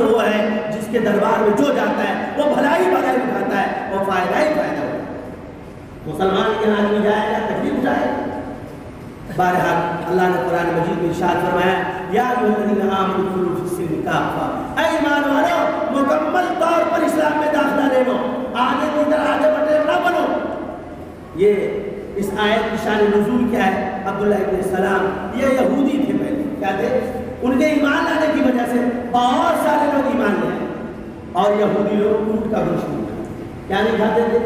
وہ ہے جس کے دربار میں جو جاتا ہے وہ بھلائی بھلائی اٹھاتا ہے اور فائدہ ہی فائدہ ہوتا ہے۔ مسلمان کے آدمی جائے گا تکلیف اٹھائے گا۔ بہرحال اللہ نے قرآن مجید میں ارشاد فرمایا یا ایھا الذین آمنوا ادخلوا فی السلم کافہ، اے ایمان والو مکمل طور پر اسلام میں داخلہ لے لو، آگے کی طرح آگے بڑھے نہ بنو۔ یہ اس آیت کی شان نزول کیا ہے؟ عبداللہ ابن سلام یہ یہودی تھے، پہلے کیا تھے؟ ان کے ایمان لانے کی وجہ سے بہت سارے لوگ ایمان لے آئے، اور یہودی لوگ اونٹ کا گوشت نہیں کھاتے، کیا نہیں کھاتے تھے؟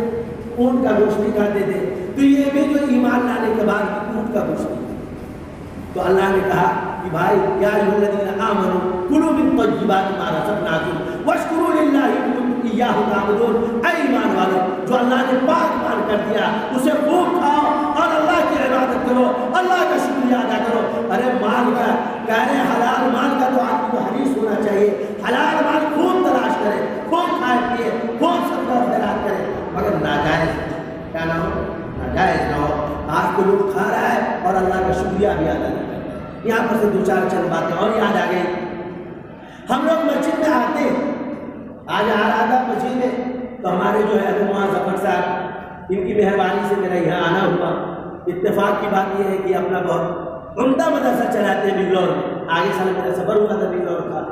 اونٹ کا گوشت نہیں کھاتے تھے۔ تو یہ بھی جو ایمان لانے کے بعد اونٹ کا گوشت نہیں کھاتے، تو اللہ نے کہا کہ بھائی یا ایھا الذین آمنوا کلوا من طیبات ما رزقناکم واشکروا للہ ان کنتم ایاہ تعبدون، اے ایمان والو جو اللہ نے پاک مان کر دیا اسے خوب کھاؤ اور اللہ کی عبادت کرو، اللہ کا شکریہ ادا کرو۔ ارے مال کا کہہ رہے حلال مال کا تو آدمی کو حریص ہونا چاہیے، حلال مال خوب تلاش کرے، خوب کھائے پیے، خوب صدقہ و خیرات کرے، مگر ناجائز کیا نہ ہو، ناجائز نہ ہو۔ آج کو لوگ کھا رہا ہے اور اللہ کا شکریہ بھی ادا نہیں کرتا۔ یہاں پر سے دو چار چند باتیں اور یاد آ گئی۔ ہم لوگ مسجد میں آتے ہیں، آج آ رہا تھا مسجد میں تو ہمارے جو ہے ابو ظفر صاحب، ان کی مہربانی سے میرا یہاں آنا ہوا۔ اتفاق کی بات یہ ہے کہ اپنا بہت عمدہ مدرسہ چلاتے ہیں بنگلور میں، آگے سال میرا سفر ہوا تھا بنگلور کا،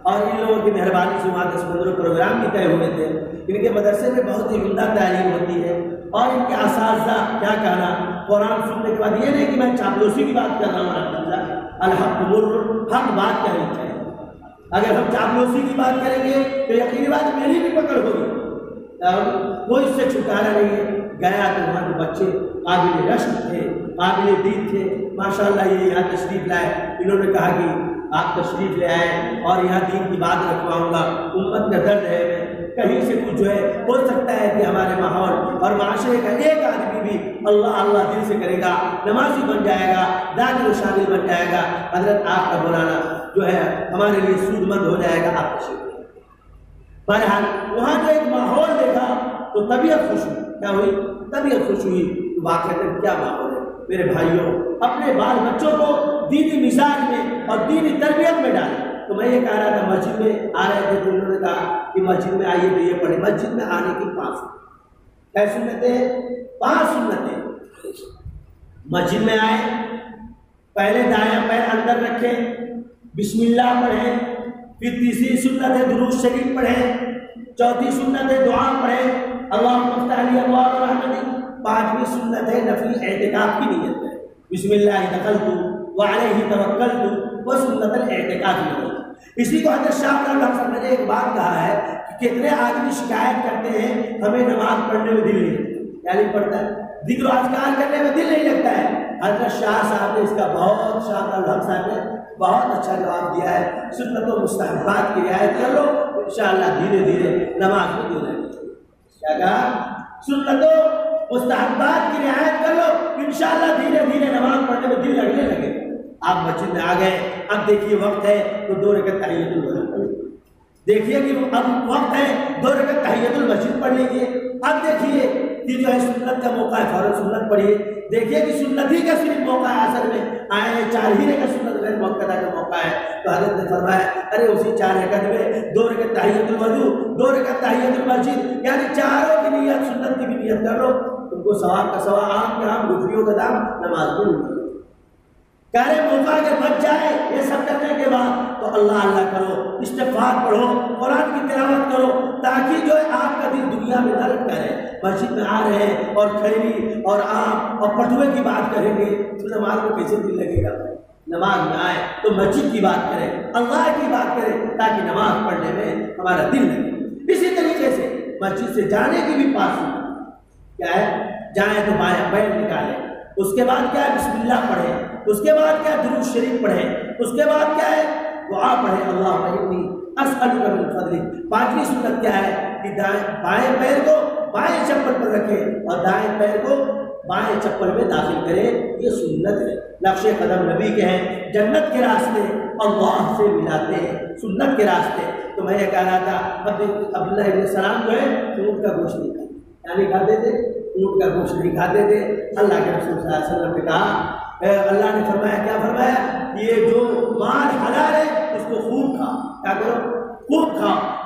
اور ان لوگوں کی مہربانی سے وہاں 10-15 پروگرام بھی طے ہوئے تھے۔ ان کے مدرسے میں بہت ہی عمدہ تعلیم ہوتی ہے، اور ان کے اساتذہ کیا کہنا، قرآن سننے کے بعد یہ نہیں کہ میں چاپلوسی کی بات کر رہا ہوں، الحمدللہ الحق مر، حق بات کرنی چاہیے۔ اگر ہم چاپلوسی کی بات کریں گے تو یقینی بات میری بھی پکڑ ہوگی، کوئی اس سے چھٹکارا نہیں ہے۔ گیا تو وہاں کے بچے قابل رشک تھے، قابل دید تھے، ماشاءاللہ یہ یہاں تشریف لائے۔ انہوں نے کہا کہ آپ تشریف لے آئے اور یہاں دین کی بات رکھواؤں گا، امت کا درد ہے، کہیں سے کچھ جو ہے ہو سکتا ہے کہ ہمارے ماحول اور معاشرے کا ایک آدمی بھی اللہ اللہ دل سے کرے گا، نمازی بن جائے گا، ذاکر و شامل بن جائے گا، حضرت آپ کا بلانا جو ہے ہمارے لیے سود مند ہو جائے گا، آپ تشریف لے۔ بہرحال وہاں جو ایک ماحول دیکھا تو طبیعت خوش ہوئی، کیا ہوئی؟ طبیعت خوش ہوئی۔ واقعی کیا ماحول ہے میرے بھائیوں، اپنے بال بچوں کو دینی مزاج میں اور دینی تربیت میں ڈالیں۔ تو میں یہ کہہ رہا تھا مسجد میں آ رہے تھے تو انہوں نے کہا کہ مسجد میں آئیے تو یہ پڑھے۔ مسجد میں آنے کی 5 سنتیں، 5 سنتیں۔ مسجد میں آئے، پہلے دایاں پیر اندر رکھیں، بسم اللہ پڑھیں، پھر تیسری سنت ہے درود شریف پڑھیں، چوتھی سنت ہے دعا پڑھیں اللہم افتح لی ابواب رحمتک، 5ویں سنت ہے نفلی اعتکاف کی نیت ہے، بسم اللہ دخلت وعلیہ توکلت وسنت الاعتکاف کی۔ اسی کو حضرت شاہ صاحب نے ایک بات کہا ہے کہ کتنے آدمی شکایت کرتے ہیں ہمیں نماز پڑھنے میں دل نہیں لگتا، کیا نہیں پڑھتا ہے؟ ذکر و اذکار کرنے میں دل نہیں لگتا ہے۔ حضرت شاہ صاحب نے اس کا بہت، شاہ صاحب نے بہت اچھا جواب دیا ہے، سنت و مستحبات کی رعایت کر لو، انشاءاللہ دھیرے دھیرے نماز میں دل لگے گا۔ کیا کہا؟ سنت و مستحبات کی رعایت کر لو، انشاءاللہ دھیرے دھیرے نماز پڑھنے میں دل لگنے لگے۔ آپ مسجد میں آ گئے، اب دیکھیے وقت ہے تو 2 رکعت تحیۃ المسجد پڑھ لیجیے۔ دیکھیے کہ اب وقت ہے 2 رکعت تحیۃ المسجد پڑھ لیجیے۔ اب دیکھیے کہ جو ہے سنت کا موقع ہے، فوراً سنت پڑھیے۔ دیکھیے کہ سنت ہی کا صرف موقع ہے، اصل میں آئے ہیں 4 ہی رکعت سنت غیر موقع کا موقع ہے، تو حضرت نے فرمایا ارے اسی 4 رکعت میں 2 رکعت تحیۃ الوضو، 2 رکعت تحیۃ المسجد، یعنی چاروں کی نیت، سنت کی بھی نیت کر لو، تم کو ثواب کا ثواب، عام کے عام، گٹھلیوں کا دام، نماز میں مل۔ کہہ رہے موقع اگر بچ جائے یہ سب کرنے کے بعد تو اللہ اللہ کرو، استغفار پڑھو، قرآن کی تلاوت کرو، تاکہ جو ہے آپ کا دل دنیا میں نہ لگتا رہے۔ مسجد میں آ رہے ہیں اور کھیری اور آم اور پٹوے کی بات کریں گے تو نماز کو کیسے دل لگے گا؟ نماز میں آئے تو مسجد کی بات کریں، اللہ کی بات کریں، تاکہ نماز پڑھنے میں ہمارا دل لگے۔ اسی طریقے سے مسجد سے جانے کی بھی 5 سنت کیا ہے؟ جائیں تو بائیں پیر نکالیں، اس کے بعد کیا ہے؟ بسم اللہ پڑھیں، اس کے بعد کیا ہے؟ درود شریف پڑھیں، اس کے بعد کیا ہے؟ دعا پڑھیں، اللہم انی اسألک من فضلک۔ 5ویں سنت کیا ہے کہ بائیں پیر کو بائیں چپل پر رکھیں اور دائیں پیر کو بائیں چپل میں داخل کریں، یہ سنت ہے۔ نقش قدم نبی کے ہیں، جنت کے راستے اللہ سے ملاتے ہیں، سنت کے راستے۔ تو میں یہ کہہ رہا تھا عبداللہ ابن سلام جو ہے اونٹ کا گوشت نہیں کھاتے، کیا نہیں کھاتے تھے؟ اونٹ کا گوشت نہیں کھاتے تھے۔ اللہ کے رسول صلی اللہ علیہ وسلم نے کہا، اللہ نے فرمایا، کیا فرمایا؟ یہ جو مال حلال ہے اس کو خوب کھا، کیا کرو؟ خوب